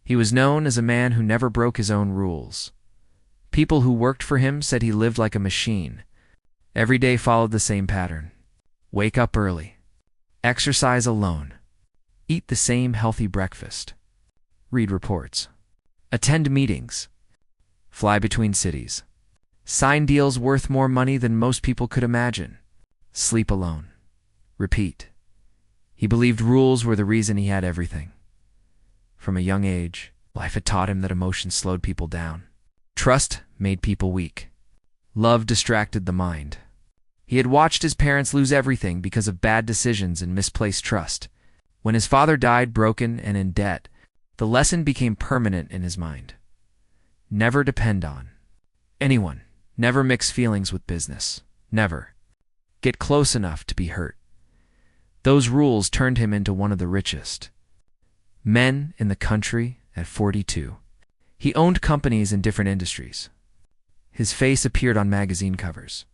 He was known as a man who never broke his own rules. People who worked for him said he lived like a machine. Every day followed the same pattern. Wake up early. Exercise alone. Eat the same healthy breakfast. Read reports. Attend meetings. Fly between cities. Sign deals worth more money than most people could imagine. Sleep alone. Repeat. He believed rules were the reason he had everything. From a young age, life had taught him that emotion slowed people down. Trust made people weak. Love distracted the mind. He had watched his parents lose everything because of bad decisions and misplaced trust. When his father died broken and in debt, the lesson became permanent in his mind. Never depend on anyone. Never mix feelings with business. Never get close enough to be hurt. Those rules turned him into one of the richest men in the country at 42. He owned companies in different industries. His face appeared on magazine covers.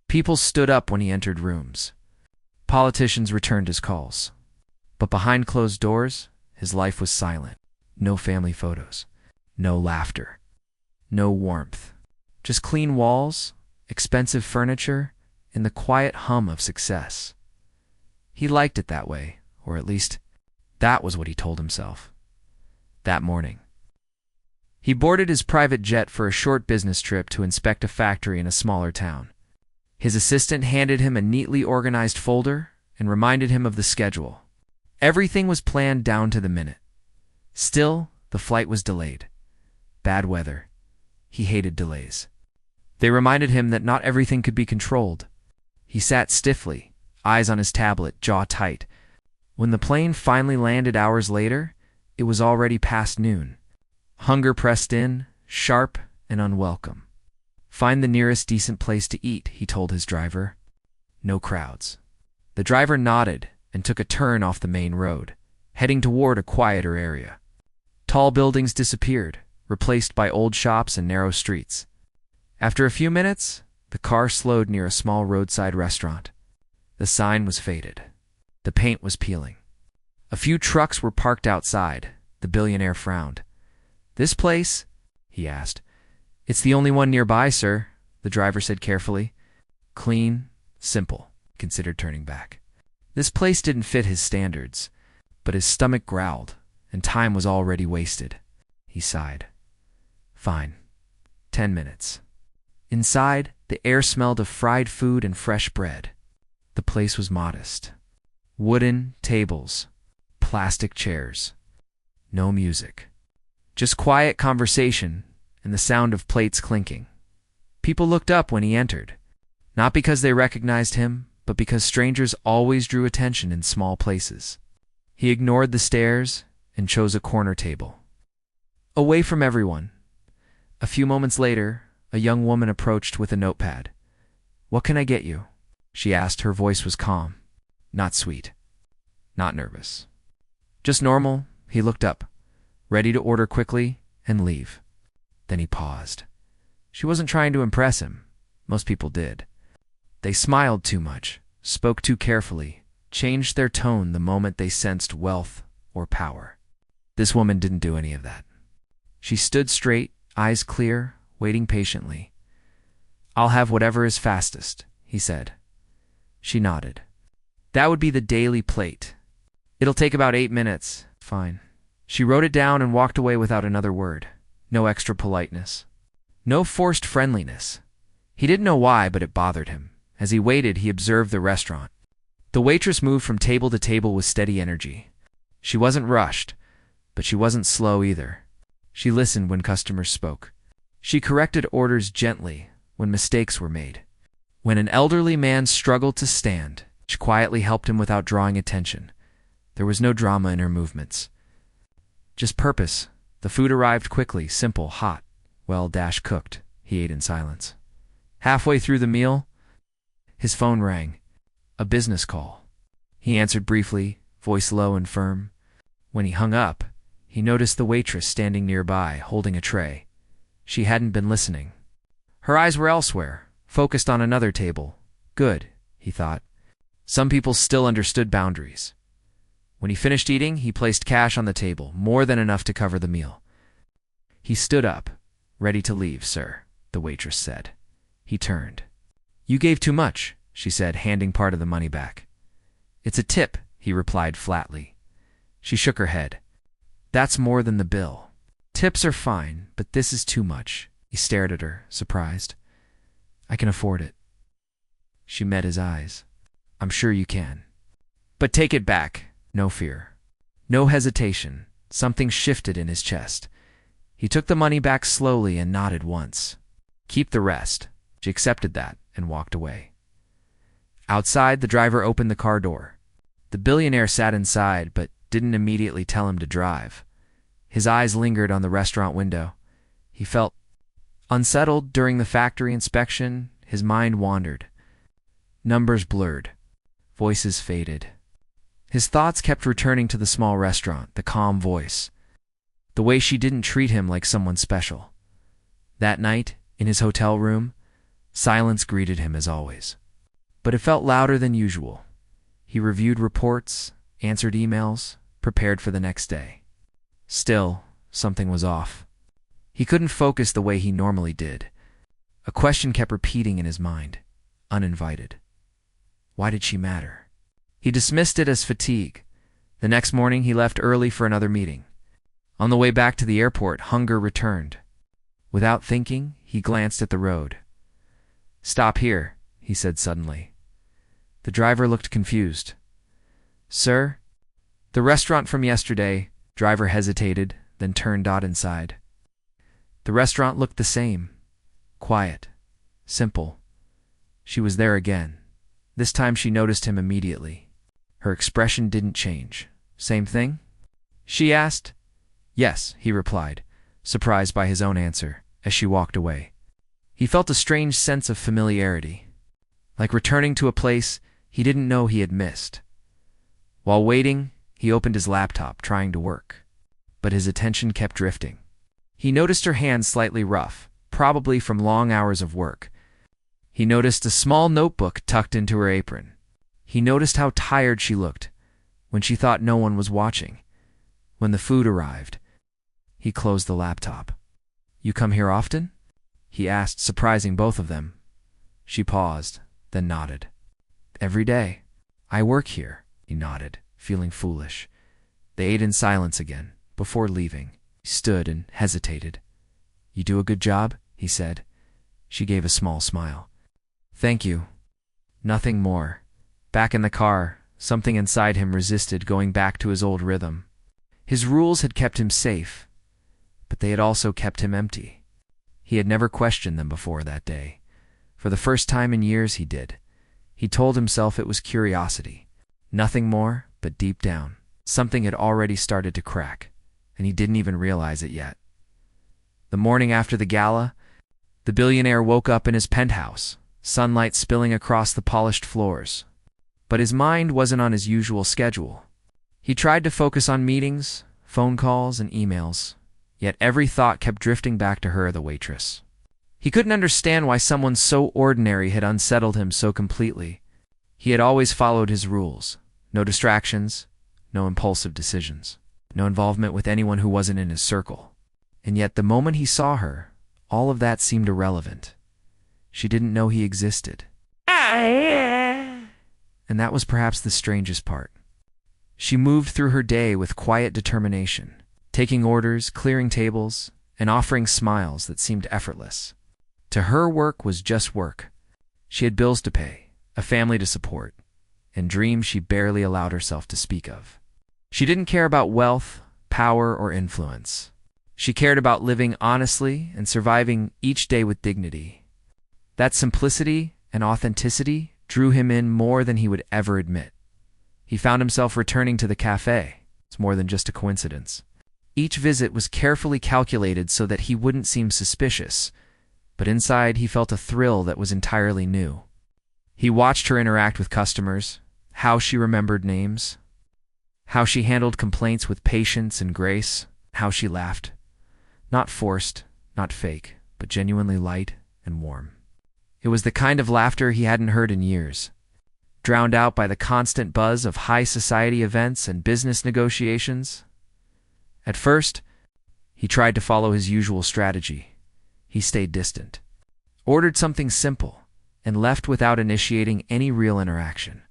People stood up when he entered rooms. Politicians returned his calls. But behind closed doors, his life was silent. No family photos. No laughter. No warmth. Just clean walls, expensive furniture, and the quiet hum of success. He liked it that way, or at least that was what he told himself. That morning, he boarded his private jet for a short business trip to inspect a factory in a smaller town. His assistant handed him a neatly organized folder and reminded him of the schedule. Everything was planned down to the minute. Still, the flight was delayed. Bad weather. He hated delays. They reminded him that not everything could be controlled. He sat stiffly, eyes on his tablet, jaw tight. When the plane finally landed hours later, it was already past noon. Hunger pressed in, sharp and unwelcome. Find the nearest decent place to eat, he told his driver. No crowds. The driver nodded and took a turn off the main road, heading toward a quieter area. Tall buildings disappeared, replaced by old shops and narrow streets. After a few minutes, the car slowed near a small roadside restaurant. The sign was faded. The paint was peeling. A few trucks were parked outside. The billionaire frowned. "This place?" he asked. "It's the only one nearby, sir," the driver said carefully. Clean, simple, he considered turning back. This place didn't fit his standards, but his stomach growled, and time was already wasted. He sighed. Fine. 10 minutes. Inside, the air smelled of fried food and fresh bread. The place was modest. Wooden tables, plastic chairs. No music. Just quiet conversation and the sound of plates clinking. People looked up when he entered, not because they recognized him, but because strangers always drew attention in small places. He ignored the stares and chose a corner table, away from everyone. A few moments later, a young woman approached with a notepad. "What can I get you?" she asked. Her voice was calm, not sweet, not nervous. Just normal. He looked up, ready to order quickly and leave. Then he paused. She wasn't trying to impress him. Most people did. They smiled too much, spoke too carefully, changed their tone the moment they sensed wealth or power. This woman didn't do any of that. She stood straight, eyes clear, waiting patiently. "I'll have whatever is fastest," he said. She nodded. "That would be the daily plate. It'll take about 8 minutes." "Fine." She wrote it down and walked away without another word. No extra politeness. No forced friendliness. He didn't know why, but it bothered him. As he waited, he observed the restaurant. The waitress moved from table to table with steady energy. She wasn't rushed, but she wasn't slow either. She listened when customers spoke. She corrected orders gently when mistakes were made. When an elderly man struggled to stand, she quietly helped him without drawing attention. There was no drama in her movements. Just purpose. The food arrived quickly, simple, hot, cooked. He ate in silence. Halfway through the meal, his phone rang. A business call. He answered briefly, voice low and firm. When he hung up, he noticed the waitress standing nearby, holding a tray. She hadn't been listening. Her eyes were elsewhere, focused on another table. Good, he thought. Some people still understood boundaries. When he finished eating, he placed cash on the table, more than enough to cover the meal. He stood up, ready to leave. "Sir," the waitress said. He turned. "You gave too much," she said, handing part of the money back. "It's a tip," he replied flatly. She shook her head. "That's more than the bill. Tips are fine, but this is too much." He stared at her, surprised. "I can afford it." She met his eyes. "I'm sure you can. But take it back. No fear." No hesitation. Something shifted in his chest. He took the money back slowly and nodded once. "Keep the rest." She accepted that and walked away. Outside, the driver opened the car door. The billionaire sat inside, but didn't immediately tell him to drive. His eyes lingered on the restaurant window. He felt unsettled. During the factory inspection, his mind wandered. Numbers blurred. Voices faded. His thoughts kept returning to the small restaurant, the calm voice, the way she didn't treat him like someone special. That night, in his hotel room, silence greeted him as always. But it felt louder than usual. He reviewed reports, answered emails, prepared for the next day. Still, something was off. He couldn't focus the way he normally did. A question kept repeating in his mind, uninvited. Why did she matter? He dismissed it as fatigue. The next morning, he left early for another meeting. On the way back to the airport, hunger returned. Without thinking, he glanced at the road. "Stop here," he said suddenly. The driver looked confused. "Sir?" "The restaurant from yesterday." Driver hesitated, then turned inside. The restaurant looked the same. Quiet. Simple. She was there again. This time she noticed him immediately. Her expression didn't change. "Same thing?" she asked. "Yes," he replied, surprised by his own answer, as she walked away. He felt a strange sense of familiarity, like returning to a place he didn't know he had missed. While waiting, he opened his laptop, trying to work, but his attention kept drifting. He noticed her hands slightly rough, probably from long hours of work. He noticed a small notebook tucked into her apron. He noticed how tired she looked when she thought no one was watching. When the food arrived, he closed the laptop. "You come here often?" he asked, surprising both of them. She paused, then nodded. "Every day. I work here," he nodded, feeling foolish. They ate in silence again. Before leaving, he stood and hesitated. "You do a good job," he said. She gave a small smile. "Thank you." Nothing more. Back in the car, something inside him resisted going back to his old rhythm. His rules had kept him safe, but they had also kept him empty. He had never questioned them before that day. For the first time in years he did. He told himself it was curiosity. Nothing more, but deep down, something had already started to crack, and he didn't even realize it yet. The morning after the gala, the billionaire woke up in his penthouse, sunlight spilling across the polished floors. But his mind wasn't on his usual schedule. He tried to focus on meetings, phone calls, and emails, yet every thought kept drifting back to her, the waitress. He couldn't understand why someone so ordinary had unsettled him so completely. He had always followed his rules. No distractions, no impulsive decisions, no involvement with anyone who wasn't in his circle. And yet the moment he saw her, all of that seemed irrelevant. She didn't know he existed. And that was perhaps the strangest part. She moved through her day with quiet determination, taking orders, clearing tables, and offering smiles that seemed effortless. To her, work was just work. She had bills to pay, a family to support, and dreams she barely allowed herself to speak of. She didn't care about wealth, power, or influence. She cared about living honestly and surviving each day with dignity. That simplicity and authenticity drew him in more than he would ever admit. He found himself returning to the cafe. It's more than just a coincidence. Each visit was carefully calculated so that he wouldn't seem suspicious, but inside he felt a thrill that was entirely new. He watched her interact with customers, how she remembered names, how she handled complaints with patience and grace, how she laughed. Not forced, not fake, but genuinely light and warm. It was the kind of laughter he hadn't heard in years. drowned out by the constant buzz of high society events and business negotiations. At first, he tried to follow his usual strategy. He stayed distant, ordered something simple, and left without initiating any real interaction.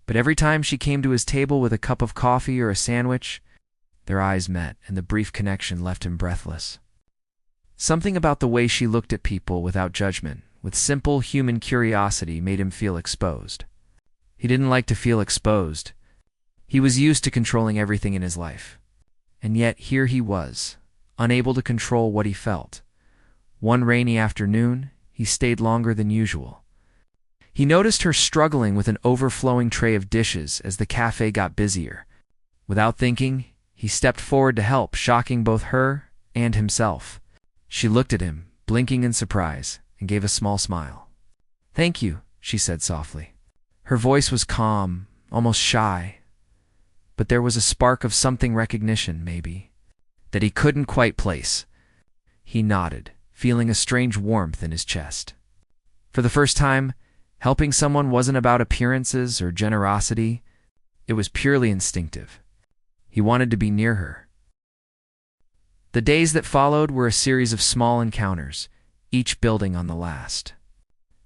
But every time she came to his table with a cup of coffee or a sandwich, their eyes met, and the brief connection left him breathless. Something about the way she looked at people without judgment, with simple human curiosity, made him feel exposed. He didn't like to feel exposed. He was used to controlling everything in his life. And yet here he was, unable to control what he felt. One rainy afternoon, he stayed longer than usual. He noticed her struggling with an overflowing tray of dishes as the cafe got busier. Without thinking, he stepped forward to help, shocking both her and himself. She looked at him, blinking in surprise, and gave a small smile. "Thank you," she said softly. Her voice was calm, almost shy, but there was a spark of something, recognition, maybe, that he couldn't quite place. He nodded, feeling a strange warmth in his chest. For the first time, helping someone wasn't about appearances or generosity. It was purely instinctive. He wanted to be near her. The days that followed were a series of small encounters, each building on the last.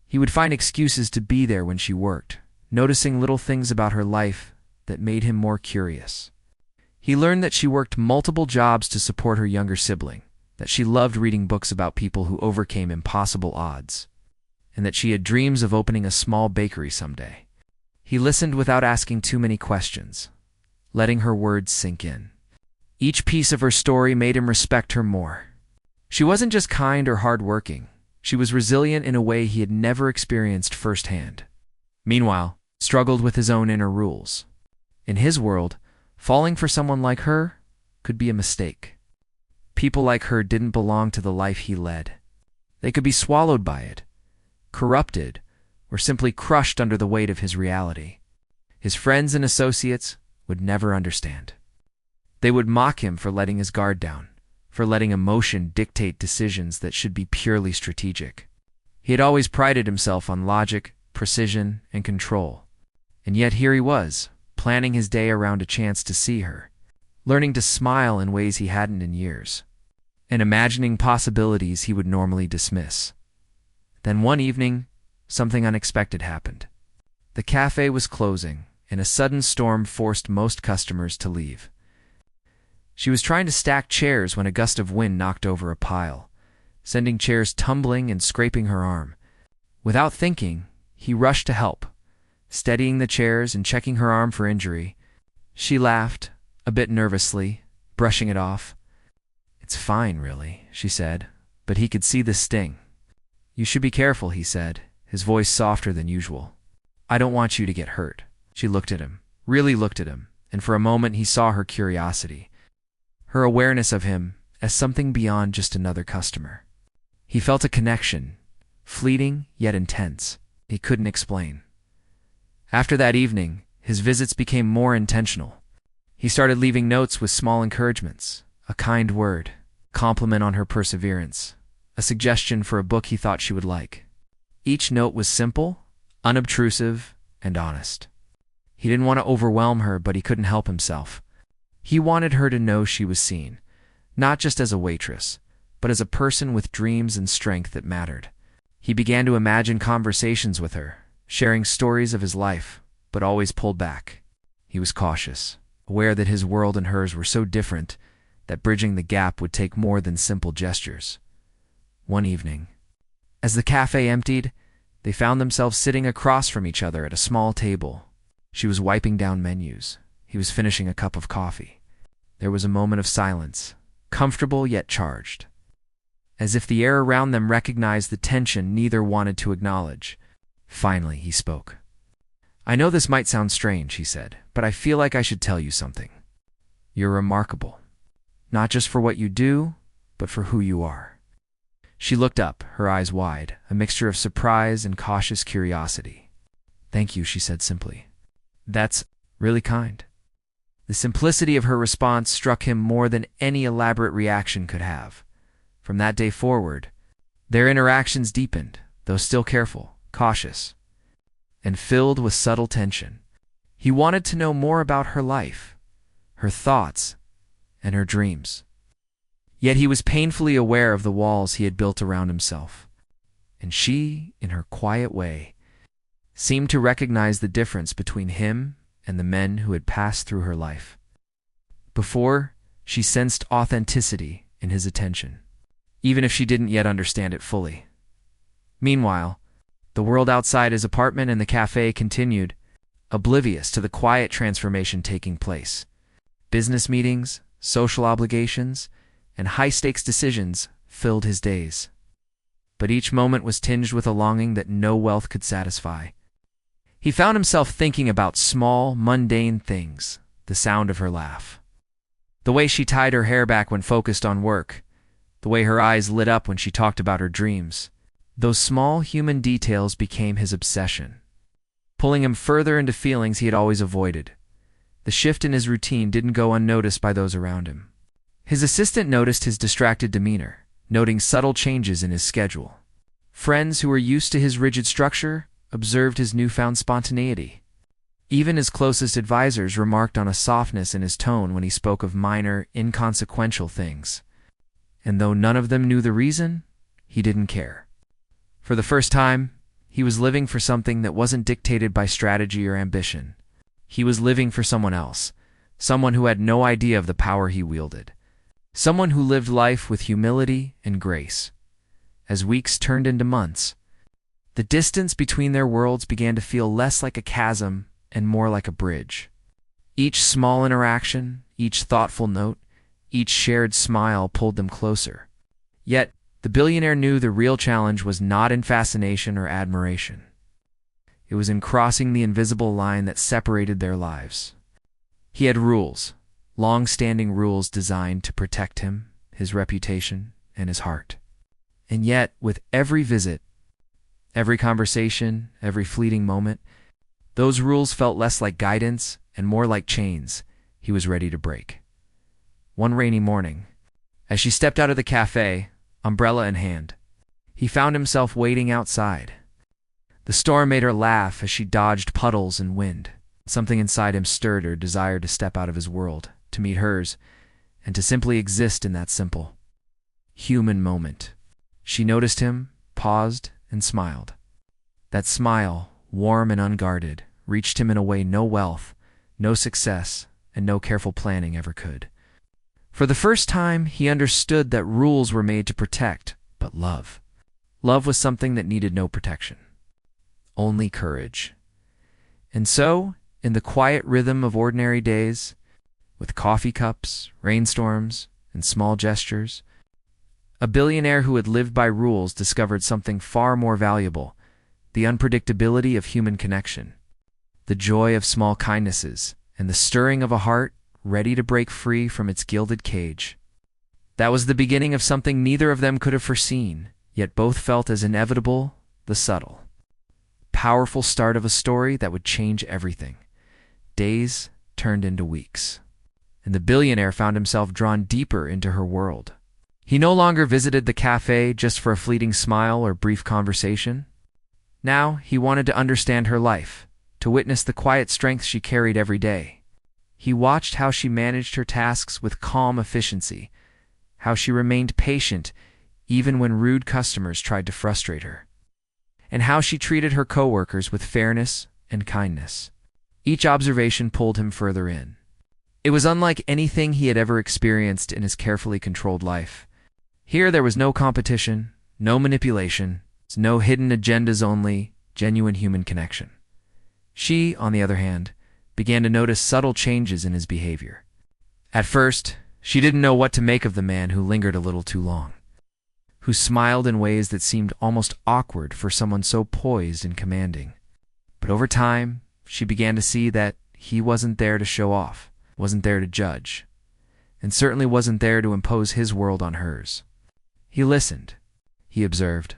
He would find excuses to be there when she worked, noticing little things about her life that made him more curious. He learned that she worked multiple jobs to support her younger sibling, that she loved reading books about people who overcame impossible odds, and that she had dreams of opening a small bakery someday. He listened without asking too many questions, letting her words sink in. Each piece of her story made him respect her more. She wasn't just kind or hardworking. She was resilient in a way he had never experienced firsthand. Meanwhile, struggled with his own inner rules. In his world, falling for someone like her could be a mistake. People like her didn't belong to the life he led. They could be swallowed by it, corrupted, or simply crushed under the weight of his reality. His friends and associates would never understand. They would mock him for letting his guard down, for letting emotion dictate decisions that should be purely strategic. He had always prided himself on logic, precision, and control. And yet here he was, planning his day around a chance to see her, learning to smile in ways he hadn't in years, and imagining possibilities he would normally dismiss. Then one evening, something unexpected happened. The cafe was closing, and a sudden storm forced most customers to leave. She was trying to stack chairs when a gust of wind knocked over a pile, sending chairs tumbling and scraping her arm. Without thinking, he rushed to help, steadying the chairs and checking her arm for injury. She laughed, a bit nervously, brushing it off. "It's fine, really," she said, but he could see the sting. "You should be careful," he said, his voice softer than usual. "I don't want you to get hurt." She looked at him, really looked at him, and for a moment he saw her curiosity, her awareness of him as something beyond just another customer. He felt a connection, fleeting yet intense. He couldn't explain. After that evening, his visits became more intentional. He started leaving notes with small encouragements, a kind word, compliment on her perseverance, a suggestion for a book he thought she would like. Each note was simple, unobtrusive, and honest. He didn't want to overwhelm her, but he couldn't help himself. He wanted her to know she was seen, not just as a waitress, but as a person with dreams and strength that mattered. He began to imagine conversations with her, sharing stories of his life, but always pulled back. He was cautious, aware that his world and hers were so different that bridging the gap would take more than simple gestures. One evening, as the cafe emptied, they found themselves sitting across from each other at a small table. She was wiping down menus. He was finishing a cup of coffee. There was a moment of silence, comfortable yet charged, as if the air around them recognized the tension neither wanted to acknowledge. Finally, he spoke. "I know this might sound strange," he said, "but I feel like I should tell you something. You're remarkable, not just for what you do, but for who you are." She looked up, her eyes wide, a mixture of surprise and cautious curiosity. "Thank you," she said simply. "That's really kind." The simplicity of her response struck him more than any elaborate reaction could have. From that day forward, their interactions deepened, though still careful, cautious. and filled with subtle tension. He wanted to know more about her life, her thoughts, and her dreams. Yet he was painfully aware of the walls he had built around himself. And she, in her quiet way, seemed to recognize the difference between him and the men who had passed through her life. Before, she sensed authenticity in his attention, even if she didn't yet understand it fully. Meanwhile, the world outside his apartment and the cafe continued, oblivious to the quiet transformation taking place. Business meetings, social obligations, and high-stakes decisions filled his days. But each moment was tinged with a longing that no wealth could satisfy. He found himself thinking about small, mundane things, the sound of her laugh, the way she tied her hair back when focused on work, the way her eyes lit up when she talked about her dreams. Those small human details became his obsession, pulling him further into feelings he had always avoided. The shift in his routine didn't go unnoticed by those around him. His assistant noticed his distracted demeanor, noting subtle changes in his schedule. Friends who were used to his rigid structure observed his newfound spontaneity. Even his closest advisors remarked on a softness in his tone when he spoke of minor, inconsequential things. And though none of them knew the reason, he didn't care. For the first time, he was living for something that wasn't dictated by strategy or ambition. He was living for someone else, someone who had no idea of the power he wielded. Someone who lived life with humility and grace. As weeks turned into months, the distance between their worlds began to feel less like a chasm and more like a bridge. Each small interaction, each thoughtful note, each shared smile pulled them closer. Yet, the billionaire knew the real challenge was not in fascination or admiration. It was in crossing the invisible line that separated their lives. He had rules, long-standing rules designed to protect him, his reputation, and his heart. And yet, with every visit, every conversation, every fleeting moment, those rules felt less like guidance and more like chains he was ready to break. One rainy morning, as she stepped out of the cafe, umbrella in hand, he found himself waiting outside. The storm made her laugh as she dodged puddles and wind. Something inside him stirred her desire to step out of his world, to meet hers, and to simply exist in that simple, human moment. She noticed him, paused, and smiled. That smile, warm and unguarded, reached him in a way no wealth, no success, and no careful planning ever could. For the first time, he understood that rules were made to protect, but love. Love was something that needed no protection, only courage. And so, in the quiet rhythm of ordinary days, with coffee cups, rainstorms, and small gestures, a billionaire who had lived by rules discovered something far more valuable: the unpredictability of human connection, the joy of small kindnesses, and the stirring of a heart ready to break free from its gilded cage. That was the beginning of something neither of them could have foreseen, yet both felt as inevitable: the subtle, powerful start of a story that would change everything. Days turned into weeks, and the billionaire found himself drawn deeper into her world. He no longer visited the cafe just for a fleeting smile or brief conversation. Now he wanted to understand her life, to witness the quiet strength she carried every day. He watched how she managed her tasks with calm efficiency, how she remained patient even when rude customers tried to frustrate her, and how she treated her coworkers with fairness and kindness. Each observation pulled him further in. It was unlike anything he had ever experienced in his carefully controlled life. Here there was no competition, no manipulation, no hidden agendas, only genuine human connection. She, on the other hand, began to notice subtle changes in his behavior. At first, she didn't know what to make of the man who lingered a little too long, who smiled in ways that seemed almost awkward for someone so poised and commanding. But over time, she began to see that he wasn't there to show off, wasn't there to judge, and certainly wasn't there to impose his world on hers. He listened. He observed.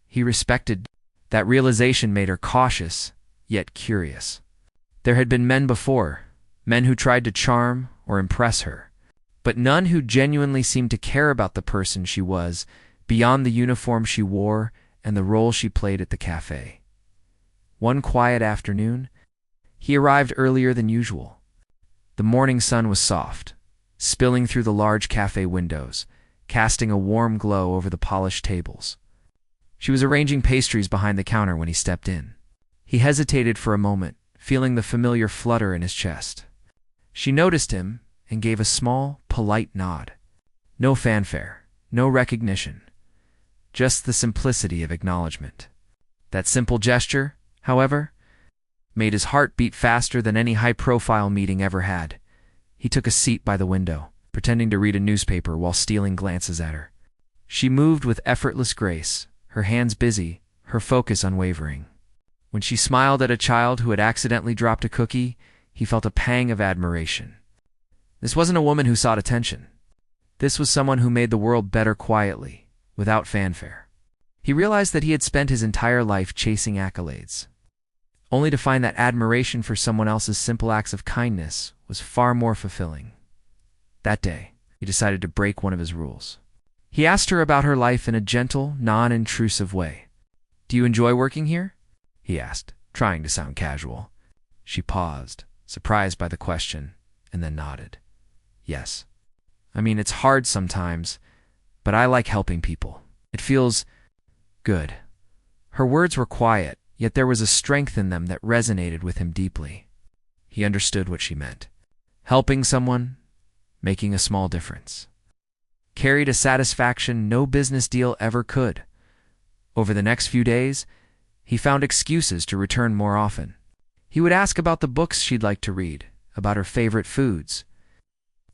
He respected. That realization made her cautious, yet curious. There had been men before, men who tried to charm or impress her, but none who genuinely seemed to care about the person she was beyond the uniform she wore and the role she played at the cafe. One quiet afternoon, he arrived earlier than usual. The morning sun was soft, spilling through the large cafe windows, casting a warm glow over the polished tables. She was arranging pastries behind the counter when he stepped in. He hesitated for a moment, feeling the familiar flutter in his chest. She noticed him and gave a small, polite nod. No fanfare, no recognition, just the simplicity of acknowledgement. That simple gesture, however, made his heart beat faster than any high-profile meeting ever had. He took a seat by the window, pretending to read a newspaper while stealing glances at her. She moved with effortless grace, her hands busy, her focus unwavering. When she smiled at a child who had accidentally dropped a cookie, he felt a pang of admiration. This wasn't a woman who sought attention. This was someone who made the world better quietly, without fanfare. He realized that he had spent his entire life chasing accolades, only to find that admiration for someone else's simple acts of kindness was far more fulfilling. That day, he decided to break one of his rules. He asked her about her life in a gentle, non-intrusive way. "Do you enjoy working here?" he asked, trying to sound casual. She paused, surprised by the question, and then nodded. "Yes. I mean, it's hard sometimes, but I like helping people. It feels good." Her words were quiet, yet there was a strength in them that resonated with him deeply. He understood what she meant. Helping someone, making a small difference, carried a satisfaction no business deal ever could. Over the next few days, he found excuses to return more often. He would ask about the books she'd like to read, about her favorite foods,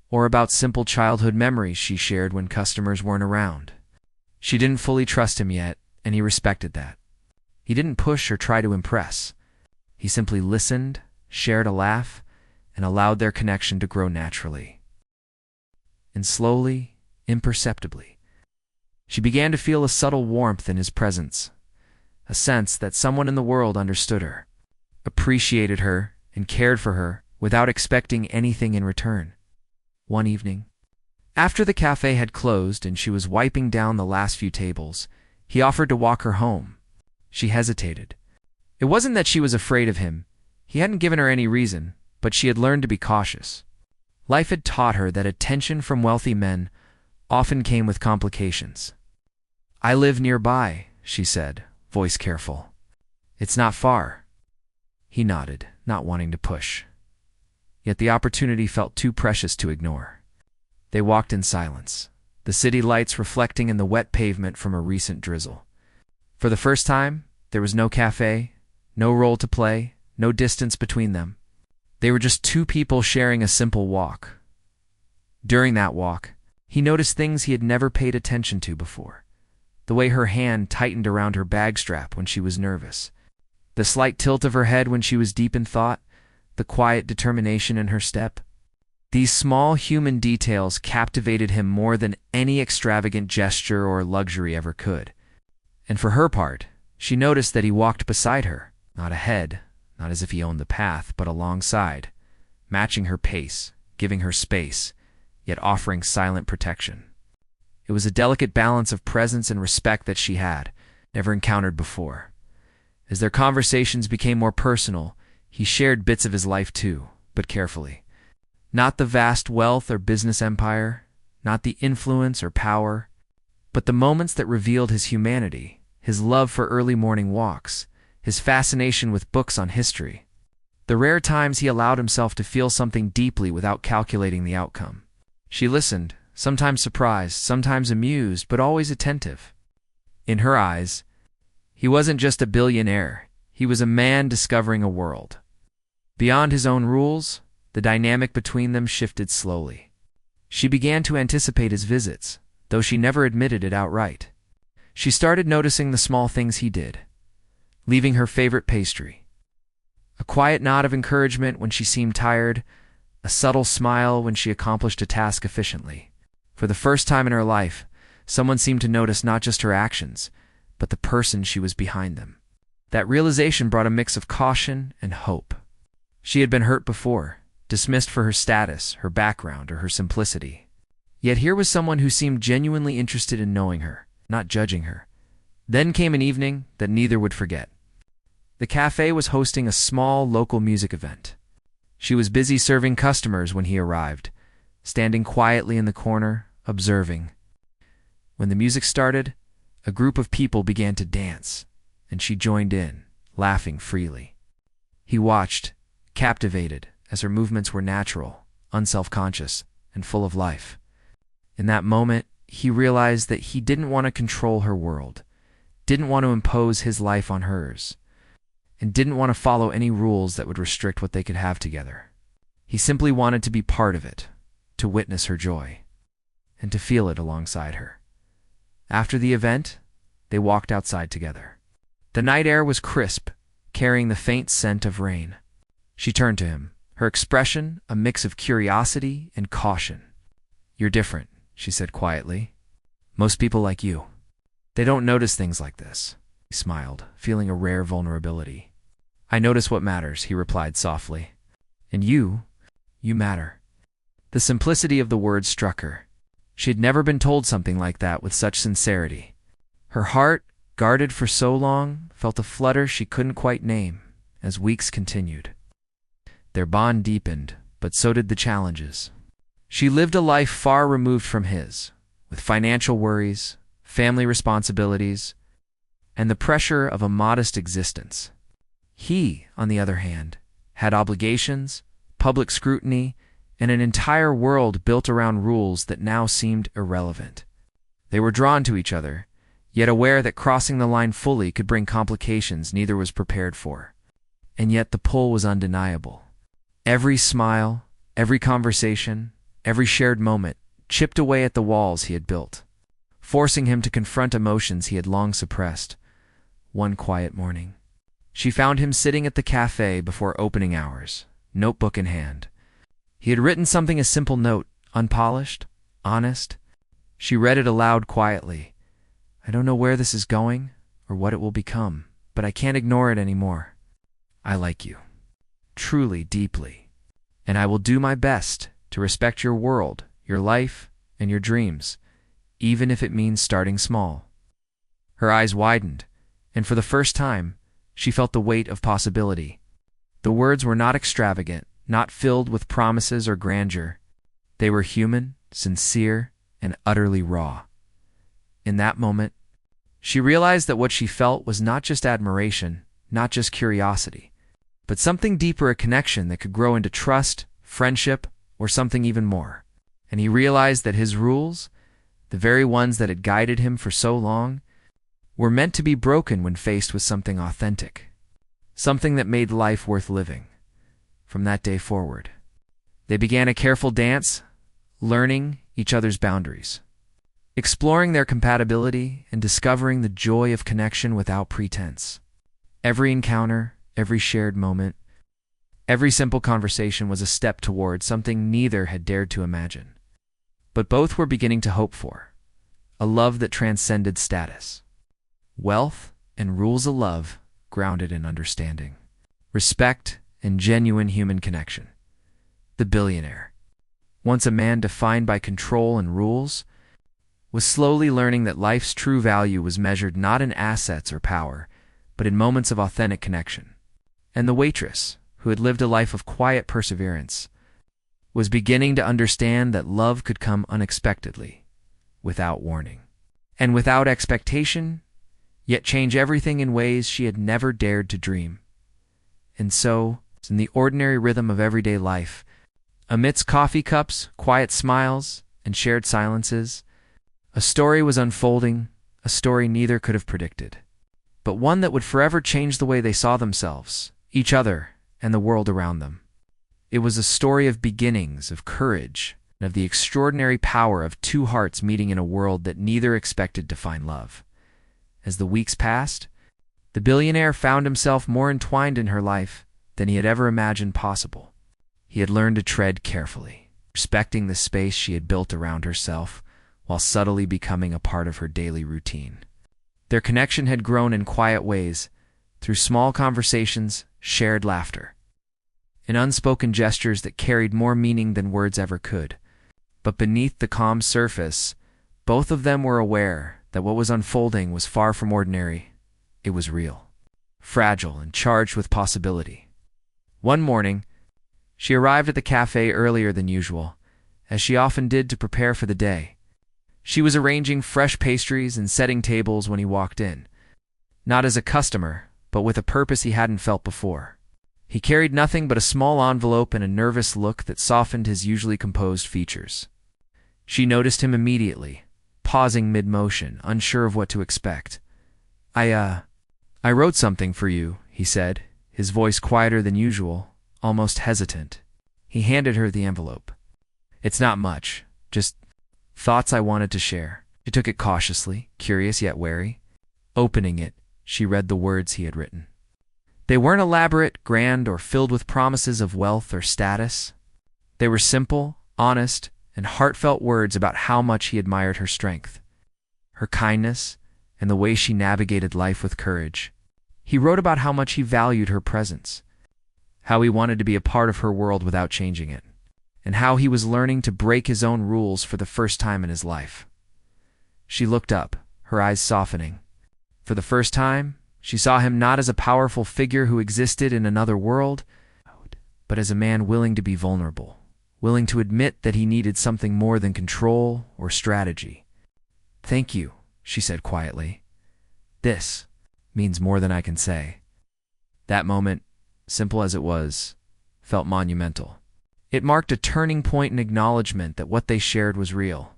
or about simple childhood memories she shared when customers weren't around. She didn't fully trust him yet, and he respected that. He didn't push or try to impress. He simply listened, shared a laugh, and allowed their connection to grow naturally. And slowly, imperceptibly, she began to feel a subtle warmth in his presence, a sense that someone in the world understood her, appreciated her, and cared for her without expecting anything in return. One evening, after the cafe had closed and she was wiping down the last few tables, he offered to walk her home. She hesitated. It wasn't that she was afraid of him. He hadn't given her any reason, but she had learned to be cautious. Life had taught her that attention from wealthy men often came with complications. "I live nearby," she said, voice careful. "It's not far." He nodded, not wanting to push. Yet the opportunity felt too precious to ignore. They walked in silence, the city lights reflecting in the wet pavement from a recent drizzle. For the first time, there was no cafe, no role to play, no distance between them. They were just two people sharing a simple walk. During that walk, he noticed things he had never paid attention to before. The way her hand tightened around her bag strap when she was nervous, the slight tilt of her head when she was deep in thought, the quiet determination in her step. These small human details captivated him more than any extravagant gesture or luxury ever could. And for her part, she noticed that he walked beside her, not ahead, not as if he owned the path, but alongside, matching her pace, giving her space, yet offering silent protection. It was a delicate balance of presence and respect that she had never encountered before. As their conversations became more personal, he shared bits of his life too, but carefully. Not the vast wealth or business empire, not the influence or power, but the moments that revealed his humanity, his love for early morning walks, his fascination with books on history. The rare times he allowed himself to feel something deeply without calculating the outcome. She listened, sometimes surprised, sometimes amused, but always attentive. In her eyes, he wasn't just a billionaire, he was a man discovering a world. Beyond his own rules, the dynamic between them shifted slowly. She began to anticipate his visits, though she never admitted it outright. She started noticing the small things he did, leaving her favorite pastry, a quiet nod of encouragement when she seemed tired, a subtle smile when she accomplished a task efficiently. For the first time in her life, someone seemed to notice not just her actions, but the person she was behind them. That realization brought a mix of caution and hope. She had been hurt before, dismissed for her status, her background, or her simplicity. Yet here was someone who seemed genuinely interested in knowing her, not judging her. Then came an evening that neither would forget. The cafe was hosting a small local music event. She was busy serving customers when he arrived, standing quietly in the corner, observing. When the music started, a group of people began to dance, and she joined in, laughing freely. He watched, captivated, as her movements were natural, unselfconscious, and full of life. In that moment, he realized that he didn't want to control her world, didn't want to impose his life on hers, and didn't want to follow any rules that would restrict what they could have together. He simply wanted to be part of it, to witness her joy, and to feel it alongside her. After the event, they walked outside together. The night air was crisp, carrying the faint scent of rain. She turned to him, her expression a mix of curiosity and caution. "You're different," she said quietly. "Most people like you. They don't notice things like this." He smiled, feeling a rare vulnerability. "I notice what matters," he replied softly. "And you matter." The simplicity of the words struck her. She had never been told something like that with such sincerity. Her heart, guarded for so long, felt a flutter she couldn't quite name as weeks continued. Their bond deepened, but so did the challenges. She lived a life far removed from his, with financial worries, family responsibilities, and the pressure of a modest existence. He, on the other hand, had obligations, public scrutiny, and an entire world built around rules that now seemed irrelevant. They were drawn to each other, yet aware that crossing the line fully could bring complications neither was prepared for. And yet the pull was undeniable. Every smile, every conversation, every shared moment chipped away at the walls he had built, forcing him to confront emotions he had long suppressed. One quiet morning, she found him sitting at the cafe before opening hours, notebook in hand. He had written something, a simple note, unpolished, honest. She read it aloud quietly. "I don't know where this is going or what it will become, but I can't ignore it anymore. I like you, truly, deeply, and I will do my best to respect your world, your life, and your dreams, even if it means starting small." Her eyes widened, and for the first time, she felt the weight of possibility. The words were not extravagant, not filled with promises or grandeur. They were human, sincere, and utterly raw. In that moment, she realized that what she felt was not just admiration, not just curiosity, but something deeper, a connection that could grow into trust, friendship, or something even more. And he realized that his rules, the very ones that had guided him for so long, were meant to be broken when faced with something authentic, something that made life worth living. From that day forward, they began a careful dance, learning each other's boundaries, exploring their compatibility, and discovering the joy of connection without pretense. Every encounter, every shared moment, every simple conversation was a step toward something neither had dared to imagine. But both were beginning to hope for, a love that transcended status, wealth, and rules, a love grounded in understanding, respect, and genuine human connection. The billionaire, once a man defined by control and rules, was slowly learning that life's true value was measured not in assets or power, but in moments of authentic connection. And the waitress, who had lived a life of quiet perseverance, was beginning to understand that love could come unexpectedly, without warning, and without expectation, yet change everything in ways she had never dared to dream. And so, in the ordinary rhythm of everyday life, amidst coffee cups, quiet smiles, and shared silences, a story was unfolding, a story neither could have predicted, but one that would forever change the way they saw themselves, each other, and the world around them. It was a story of beginnings, of courage, and of the extraordinary power of two hearts meeting in a world that neither expected to find love. As the weeks passed, the billionaire found himself more entwined in her life than he had ever imagined possible. He had learned to tread carefully, respecting the space she had built around herself, while subtly becoming a part of her daily routine. Their connection had grown in quiet ways, through small conversations, shared laughter, and unspoken gestures that carried more meaning than words ever could. But beneath the calm surface, both of them were aware that what was unfolding was far from ordinary. It was real. fragile and charged with possibility. One morning, she arrived at the cafe earlier than usual, as she often did to prepare for the day. She was arranging fresh pastries and setting tables when he walked in, not as a customer, but with a purpose he hadn't felt before. He carried nothing but a small envelope and a nervous look that softened his usually composed features. She noticed him immediately, pausing mid-motion, unsure of what to expect. I wrote something for you," he said, his voice quieter than usual, almost hesitant. He handed her the envelope. "It's not much, just thoughts I wanted to share." She took it cautiously, curious yet wary. Opening it, she read the words he had written. They weren't elaborate, grand, or filled with promises of wealth or status. They were simple, honest, and heartfelt words about how much he admired her strength, her kindness, and the way she navigated life with courage. He wrote about how much he valued her presence, how he wanted to be a part of her world without changing it, and how he was learning to break his own rules for the first time in his life. She looked up, her eyes softening. For the first time, she saw him not as a powerful figure who existed in another world, but as a man willing to be vulnerable, willing to admit that he needed something more than control or strategy. "Thank you," she said quietly. "This means more than I can say." That moment, simple as it was, felt monumental. It marked a turning point in acknowledgement that what they shared was real,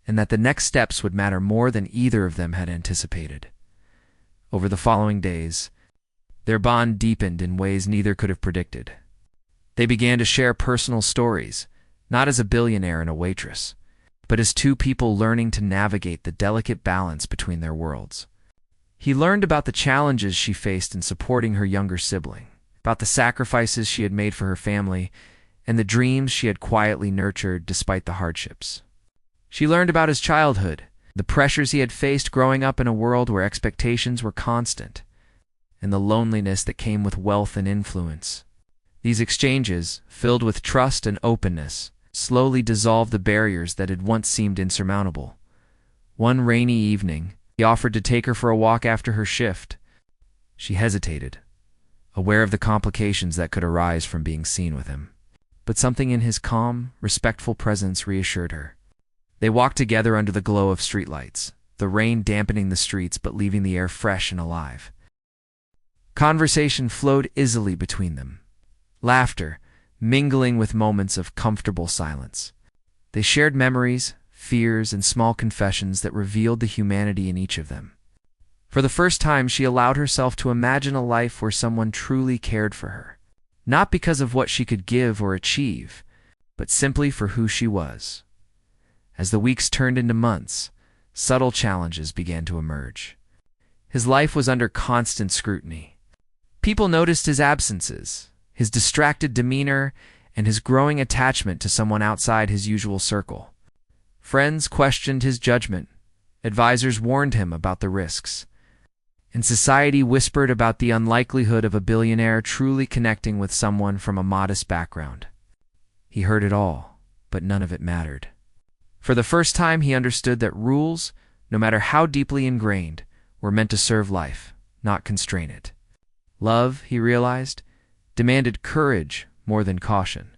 and that the next steps would matter more than either of them had anticipated. Over the following days, their bond deepened in ways neither could have predicted. They began to share personal stories, not as a billionaire and a waitress, but as two people learning to navigate the delicate balance between their worlds. He learned about the challenges she faced in supporting her younger sibling, about the sacrifices she had made for her family, and the dreams she had quietly nurtured despite the hardships. She learned about his childhood, the pressures he had faced growing up in a world where expectations were constant, and the loneliness that came with wealth and influence. These exchanges, filled with trust and openness, slowly dissolved the barriers that had once seemed insurmountable. One rainy evening, he offered to take her for a walk after her shift. She hesitated, aware of the complications that could arise from being seen with him. But something in his calm, respectful presence reassured her. They walked together under the glow of streetlights, the rain dampening the streets but leaving the air fresh and alive. Conversation flowed easily between them, laughter mingling with moments of comfortable silence. They shared memories, fears, and small confessions that revealed the humanity in each of them. For the first time, she allowed herself to imagine a life where someone truly cared for her, not because of what she could give or achieve, but simply for who she was. As the weeks turned into months, subtle challenges began to emerge. His life was under constant scrutiny. People noticed his absences, his distracted demeanor, and his growing attachment to someone outside his usual circle. Friends questioned his judgment, advisors warned him about the risks, and society whispered about the unlikelihood of a billionaire truly connecting with someone from a modest background. He heard it all, but none of it mattered. For the first time, he understood that rules, no matter how deeply ingrained, were meant to serve life, not constrain it. Love, he realized, demanded courage more than caution,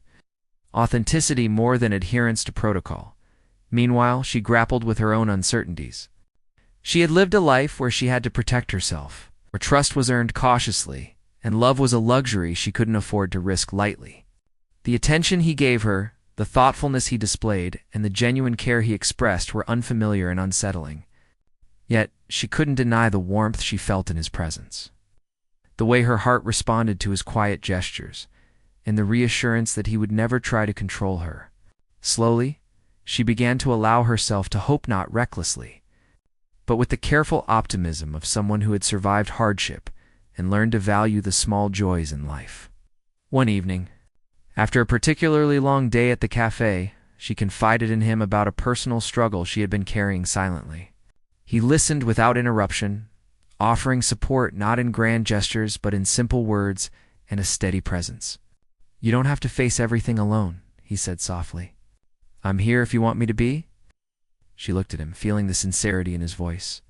authenticity more than adherence to protocol. Meanwhile, she grappled with her own uncertainties. She had lived a life where she had to protect herself, where trust was earned cautiously, and love was a luxury she couldn't afford to risk lightly. The attention he gave her, the thoughtfulness he displayed, and the genuine care he expressed were unfamiliar and unsettling. Yet, she couldn't deny the warmth she felt in his presence, the way her heart responded to his quiet gestures, and the reassurance that he would never try to control her. Slowly, she began to allow herself to hope, not recklessly, but with the careful optimism of someone who had survived hardship and learned to value the small joys in life. One evening, after a particularly long day at the cafe, she confided in him about a personal struggle she had been carrying silently. He listened without interruption, offering support not in grand gestures but in simple words and a steady presence. "You don't have to face everything alone," he said softly. "I'm here if you want me to be." She looked at him, feeling the sincerity in his voice.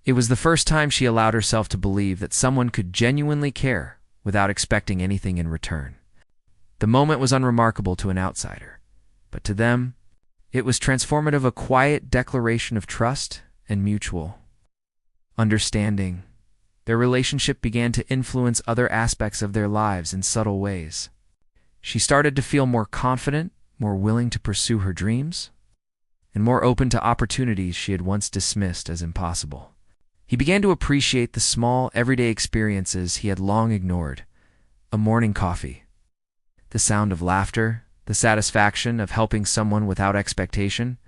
It was the first time she allowed herself to believe that someone could genuinely care without expecting anything in return. The moment was unremarkable to an outsider, but to them, it was transformative, a quiet declaration of trust and mutual understanding. Their relationship began to influence other aspects of their lives in subtle ways. She started to feel more confident, more willing to pursue her dreams, and more open to opportunities she had once dismissed as impossible. He began to appreciate the small, everyday experiences he had long ignored: a morning coffee, the sound of laughter, the satisfaction of helping someone without expectation.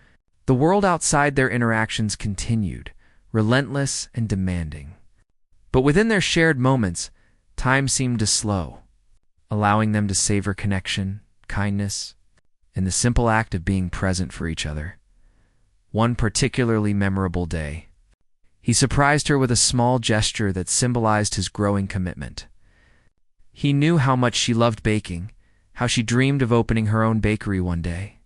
The world outside their interactions continued, relentless and demanding. But within their shared moments, time seemed to slow, allowing them to savor connection, kindness, and the simple act of being present for each other. One particularly memorable day, he surprised her with a small gesture that symbolized his growing commitment. He knew how much she loved baking, how she dreamed of opening her own bakery one day.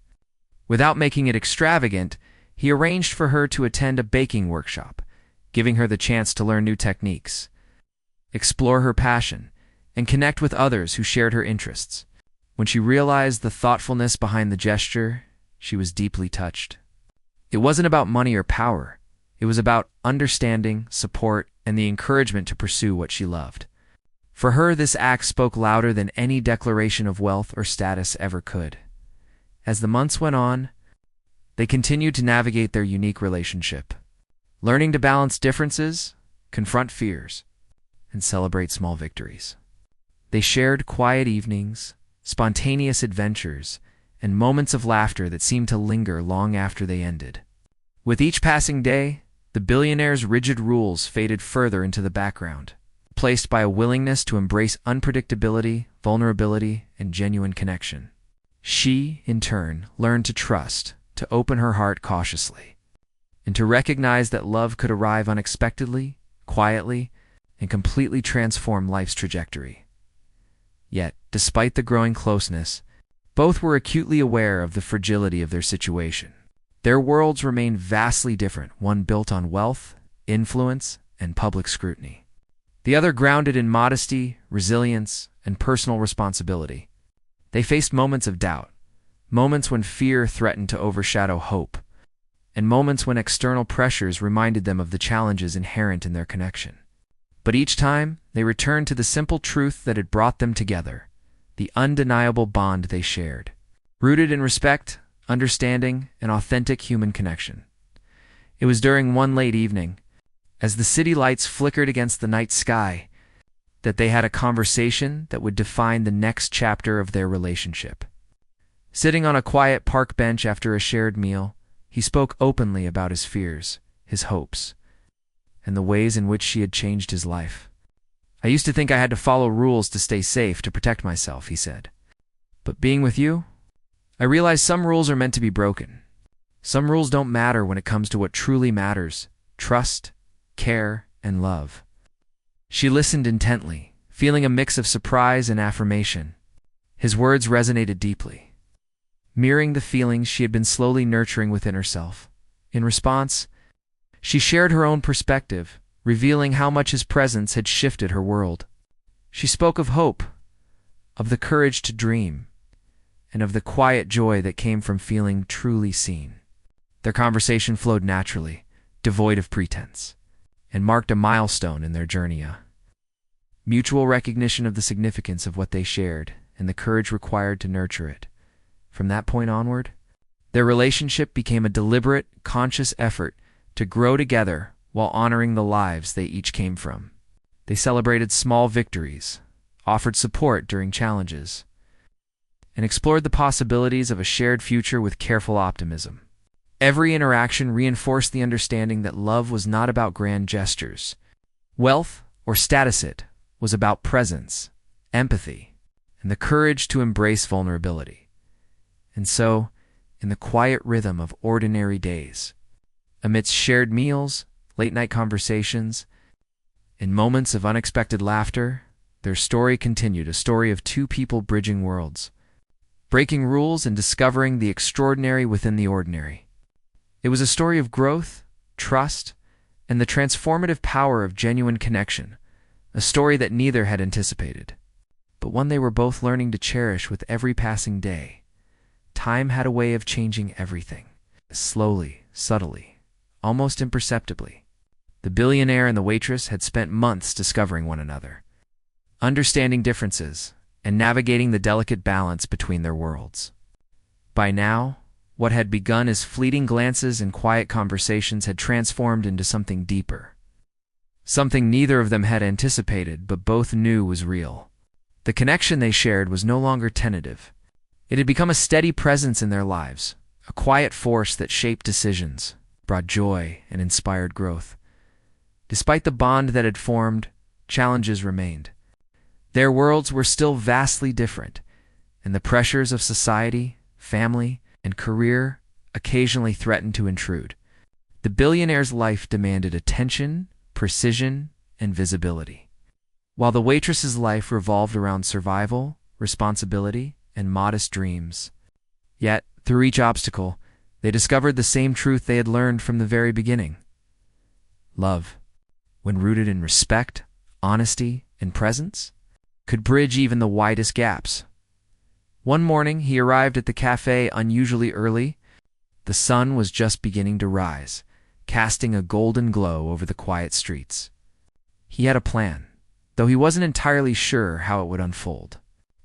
Without making it extravagant, he arranged for her to attend a baking workshop, giving her the chance to learn new techniques, explore her passion, and connect with others who shared her interests. When she realized the thoughtfulness behind the gesture, she was deeply touched. It wasn't about money or power. It was about understanding, support, and the encouragement to pursue what she loved. For her, this act spoke louder than any declaration of wealth or status ever could. As the months went on, they continued to navigate their unique relationship, learning to balance differences, confront fears, and celebrate small victories. They shared quiet evenings, spontaneous adventures, and moments of laughter that seemed to linger long after they ended. With each passing day, the billionaire's rigid rules faded further into the background, replaced by a willingness to embrace unpredictability, vulnerability, and genuine connection. She, in turn, learned to trust, to open her heart cautiously, and to recognize that love could arrive unexpectedly, quietly, and completely transform life's trajectory. Yet, despite the growing closeness, both were acutely aware of the fragility of their situation. Their worlds remained vastly different, one built on wealth, influence, and public scrutiny, the other grounded in modesty, resilience, and personal responsibility. They faced moments of doubt, moments when fear threatened to overshadow hope, and moments when external pressures reminded them of the challenges inherent in their connection. But each time, they returned to the simple truth that had brought them together, the undeniable bond they shared, rooted in respect, understanding, and authentic human connection. It was during one late evening, as the city lights flickered against the night sky, that they had a conversation that would define the next chapter of their relationship. Sitting on a quiet park bench after a shared meal, he spoke openly about his fears, his hopes, and the ways in which she had changed his life. "I used to think I had to follow rules to stay safe, to protect myself," he said. "But being with you, I realize some rules are meant to be broken. Some rules don't matter when it comes to what truly matters: trust, care, and love." She listened intently, feeling a mix of surprise and affirmation. His words resonated deeply, mirroring the feelings she had been slowly nurturing within herself. In response, she shared her own perspective, revealing how much his presence had shifted her world. She spoke of hope, of the courage to dream, and of the quiet joy that came from feeling truly seen. Their conversation flowed naturally, devoid of pretense, and marked a milestone in their journey. Mutual recognition of the significance of what they shared and the courage required to nurture it. From that point onward, their relationship became a deliberate, conscious effort to grow together while honoring the lives they each came from. They celebrated small victories, offered support during challenges, and explored the possibilities of a shared future with careful optimism. Every interaction reinforced the understanding that love was not about grand gestures, wealth, or status. It was about presence, empathy, and the courage to embrace vulnerability. And so, in the quiet rhythm of ordinary days, amidst shared meals, late-night conversations, and moments of unexpected laughter, their story continued, a story of two people bridging worlds, breaking rules and discovering the extraordinary within the ordinary. It was a story of growth, trust, and the transformative power of genuine connection, a story that neither had anticipated, but one they were both learning to cherish with every passing day. Time had a way of changing everything, slowly, subtly, almost imperceptibly. The billionaire and the waitress had spent months discovering one another, understanding differences, and navigating the delicate balance between their worlds. By now, what had begun as fleeting glances and quiet conversations had transformed into something deeper. Something neither of them had anticipated, but both knew was real. The connection they shared was no longer tentative. It had become a steady presence in their lives, a quiet force that shaped decisions, brought joy, and inspired growth. Despite the bond that had formed, challenges remained. Their worlds were still vastly different, and the pressures of society, family, and career occasionally threatened to intrude. The billionaire's life demanded attention, precision, and visibility, while the waitress's life revolved around survival, responsibility, and modest dreams. Yet, through each obstacle, they discovered the same truth they had learned from the very beginning. Love, when rooted in respect, honesty, and presence, could bridge even the widest gaps. One morning, he arrived at the cafe unusually early. The sun was just beginning to rise, casting a golden glow over the quiet streets. He had a plan, though he wasn't entirely sure how it would unfold.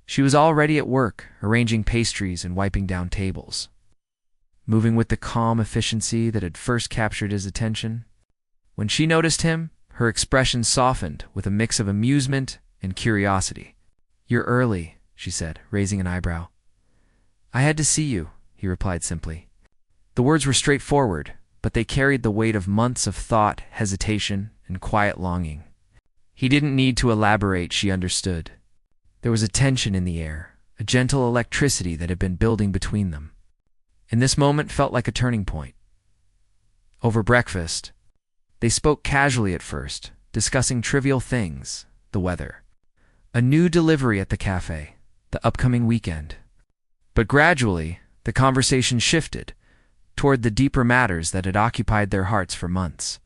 She was already at work, arranging pastries and wiping down tables, moving with the calm efficiency that had first captured his attention. When she noticed him, her expression softened with a mix of amusement and curiosity. "You're early," she said, raising an eyebrow. "I had to see you," he replied simply. The words were straightforward, but they carried the weight of months of thought, hesitation, and quiet longing. He didn't need to elaborate, she understood. There was a tension in the air, a gentle electricity that had been building between them. And this moment felt like a turning point. Over breakfast, they spoke casually at first, discussing trivial things, the weather, a new delivery at the cafe, the upcoming weekend. But gradually, the conversation shifted toward the deeper matters that had occupied their hearts for months.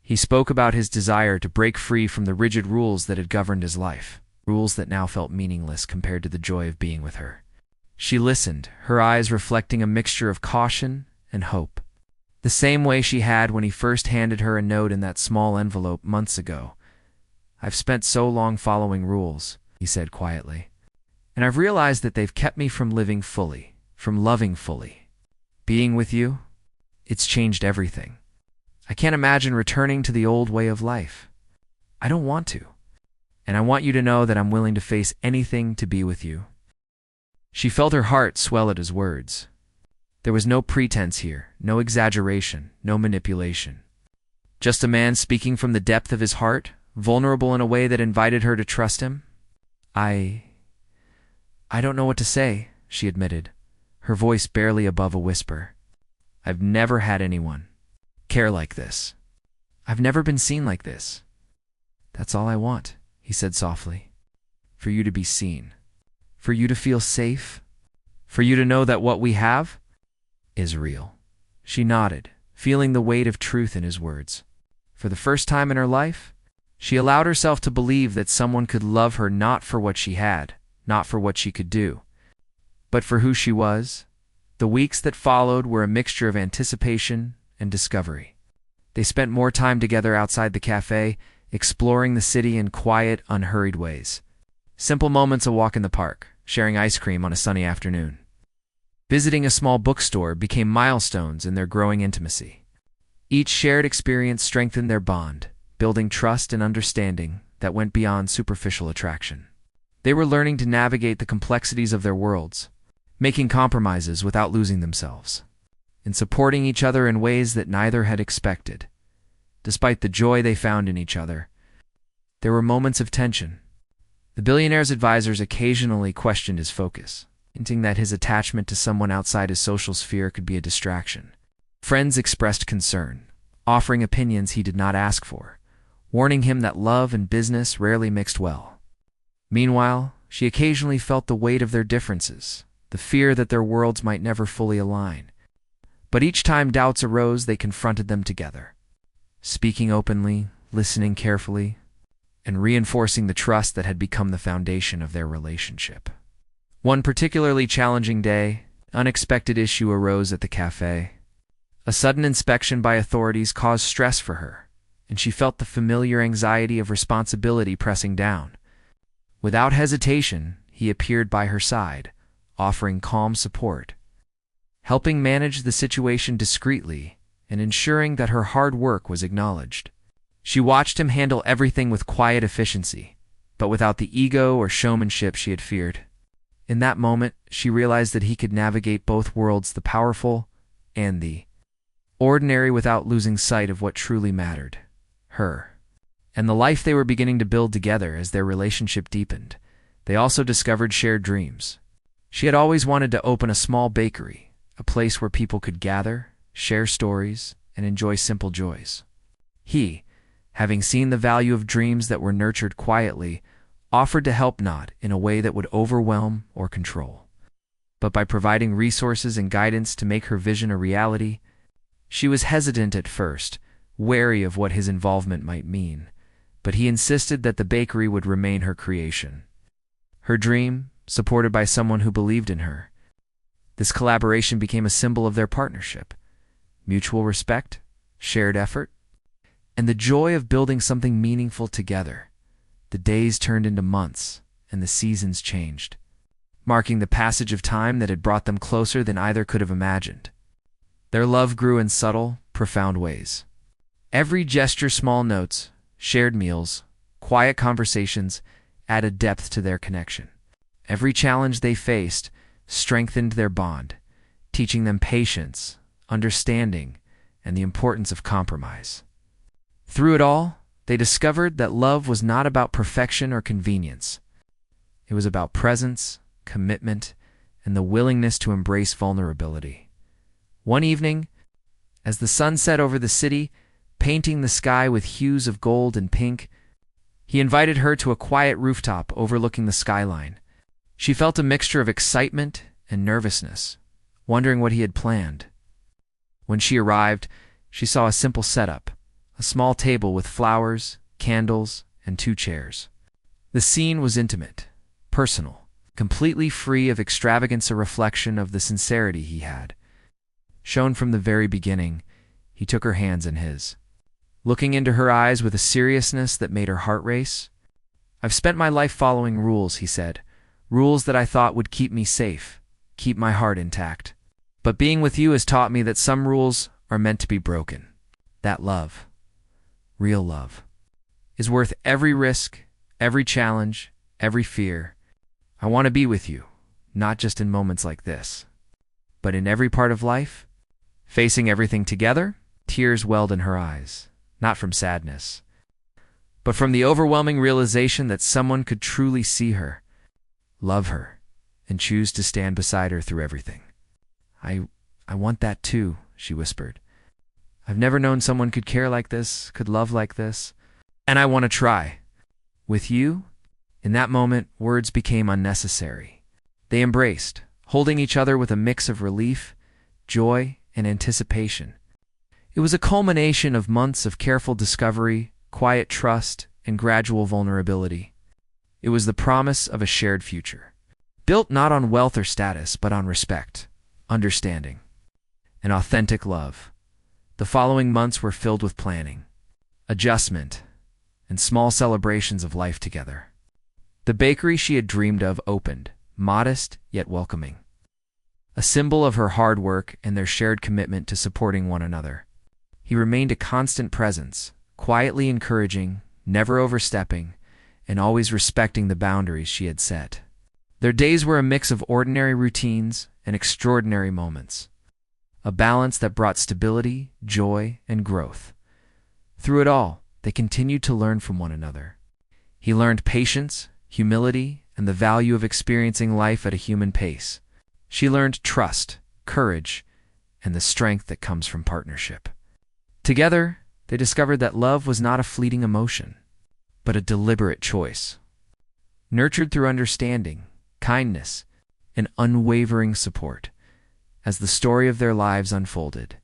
He spoke about his desire to break free from the rigid rules that had governed his life, rules that now felt meaningless compared to the joy of being with her. She listened, her eyes reflecting a mixture of caution and hope, the same way she had when he first handed her a note in that small envelope months ago. "I've spent so long following rules," he said quietly, "and I've realized that they've kept me from living fully, from loving fully. Being with you, it's changed everything. I can't imagine returning to the old way of life. I don't want to. And I want you to know that I'm willing to face anything to be with you." She felt her heart swell at his words. There was no pretense here, no exaggeration, no manipulation. Just a man speaking from the depth of his heart, vulnerable in a way that invited her to trust him. I don't know what to say," she admitted, her voice barely above a whisper. "I've never had anyone care like this. I've never been seen like this. That's all I want," he said softly. "For you to be seen. For you to feel safe. For you to know that what we have is real." She nodded, feeling the weight of truth in his words. For the first time in her life, she allowed herself to believe that someone could love her not for what she had, not for what she could do, but for who she was. The weeks that followed were a mixture of anticipation and discovery. They spent more time together outside the cafe, exploring the city in quiet, unhurried ways. Simple moments: a walk in the park, sharing ice cream on a sunny afternoon, visiting a small bookstore became milestones in their growing intimacy. Each shared experience strengthened their bond, building trust and understanding that went beyond superficial attraction. They were learning to navigate the complexities of their worlds, making compromises without losing themselves, and supporting each other in ways that neither had expected. Despite the joy they found in each other, there were moments of tension. The billionaire's advisors occasionally questioned his focus, hinting that his attachment to someone outside his social sphere could be a distraction. Friends expressed concern, offering opinions he did not ask for, warning him that love and business rarely mixed well. Meanwhile, she occasionally felt the weight of their differences, the fear that their worlds might never fully align. But each time doubts arose, they confronted them together. speaking openly, listening carefully, and reinforcing the trust that had become the foundation of their relationship. One particularly challenging day, an unexpected issue arose at the cafe. A sudden inspection by authorities caused stress for her, and she felt the familiar anxiety of responsibility pressing down. Without hesitation, he appeared by her side, offering calm support, helping manage the situation discreetly and ensuring that her hard work was acknowledged. She watched him handle everything with quiet efficiency, but without the ego or showmanship she had feared. In that moment, she realized that he could navigate both worlds, the powerful and the ordinary, without losing sight of what truly mattered, her, and the life they were beginning to build together. As their relationship deepened, they also discovered shared dreams. She had always wanted to open a small bakery, a place where people could gather, share stories, and enjoy simple joys. He, having seen the value of dreams that were nurtured quietly, offered to help, not in a way that would overwhelm or control, but by providing resources and guidance to make her vision a reality. She was hesitant at first, wary of what his involvement might mean, but he insisted that the bakery would remain her creation, her dream, supported by someone who believed in her. This collaboration became a symbol of their partnership: mutual respect, shared effort, and the joy of building something meaningful together. The days turned into months, and the seasons changed, marking the passage of time that had brought them closer than either could have imagined. Their love grew in subtle, profound ways. Every gesture, small notes, shared meals, quiet conversations added depth to their connection. Every challenge they faced strengthened their bond, teaching them patience, understanding, and the importance of compromise. Through it all, they discovered that love was not about perfection or convenience. It was about presence, commitment, and the willingness to embrace vulnerability. One evening, as the sun set over the city, painting the sky with hues of gold and pink, he invited her to a quiet rooftop overlooking the skyline. She felt a mixture of excitement and nervousness, wondering what he had planned. When she arrived, she saw a simple setup: a small table with flowers, candles, and 2 chairs. The scene was intimate, personal, completely free of extravagance, a reflection of the sincerity he had shown from the very beginning. He took her hands in his, looking into her eyes with a seriousness that made her heart race. "I've spent my life following rules," he said, "rules that I thought would keep me safe, keep my heart intact. But being with you has taught me that some rules are meant to be broken. That love, real love, is worth every risk, every challenge, every fear. I want to be with you, not just in moments like this, but in every part of life." Facing everything together, tears welled in her eyes, not from sadness, but from the overwhelming realization that someone could truly see her, love her, and choose to stand beside her through everything. I want that too," she whispered. "I've never known someone could care like this, could love like this, and I want to try. With you?" In that moment, words became unnecessary. They embraced, holding each other with a mix of relief, joy, and anticipation. It was a culmination of months of careful discovery, quiet trust, and gradual vulnerability. It was the promise of a shared future, built not on wealth or status, but on respect, understanding, and authentic love. The following months were filled with planning, adjustment, and small celebrations of life together. The bakery she had dreamed of opened, modest yet welcoming, a symbol of her hard work and their shared commitment to supporting one another. He remained a constant presence, quietly encouraging, never overstepping, and always respecting the boundaries she had set. Their days were a mix of ordinary routines and extraordinary moments, a balance that brought stability, joy, and growth. Through it all, they continued to learn from one another. He learned patience, humility, and the value of experiencing life at a human pace. She learned trust, courage, and the strength that comes from partnership. Together, they discovered that love was not a fleeting emotion, but a deliberate choice, nurtured through understanding, kindness, and unwavering support. As the story of their lives unfolded,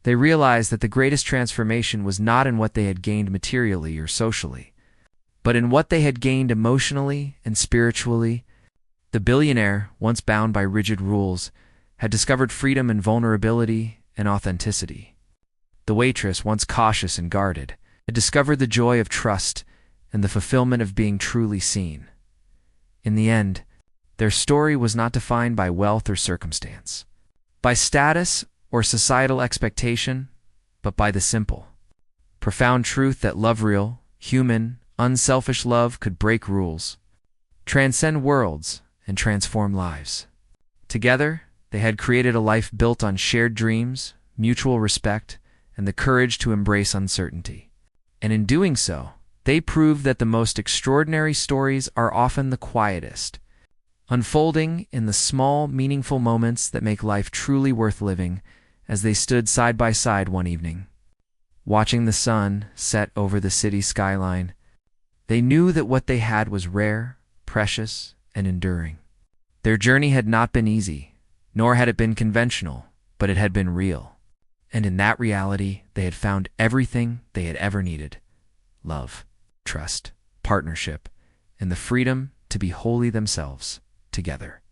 They realized that the greatest transformation was not in what they had gained materially or socially, but in what they had gained emotionally and spiritually. The billionaire, once bound by rigid rules, had discovered freedom in vulnerability and authenticity. The waitress, once cautious and guarded, had discovered the joy of trust and the fulfillment of being truly seen. In the end, their story was not defined by wealth or circumstance, by status or societal expectation, but by the simple, profound truth that love, real, human, unselfish love, could break rules, transcend worlds, and transform lives. Together, they had created a life built on shared dreams, mutual respect, and the courage to embrace uncertainty. And in doing so, they proved that the most extraordinary stories are often the quietest, unfolding in the small, meaningful moments that make life truly worth living. As they stood side by side one evening, watching the sun set over the city skyline, they knew that what they had was rare, precious, and enduring. Their journey had not been easy, nor had it been conventional, but it had been real. And in that reality, they had found everything they had ever needed: love, trust, partnership, and the freedom to be wholly themselves together.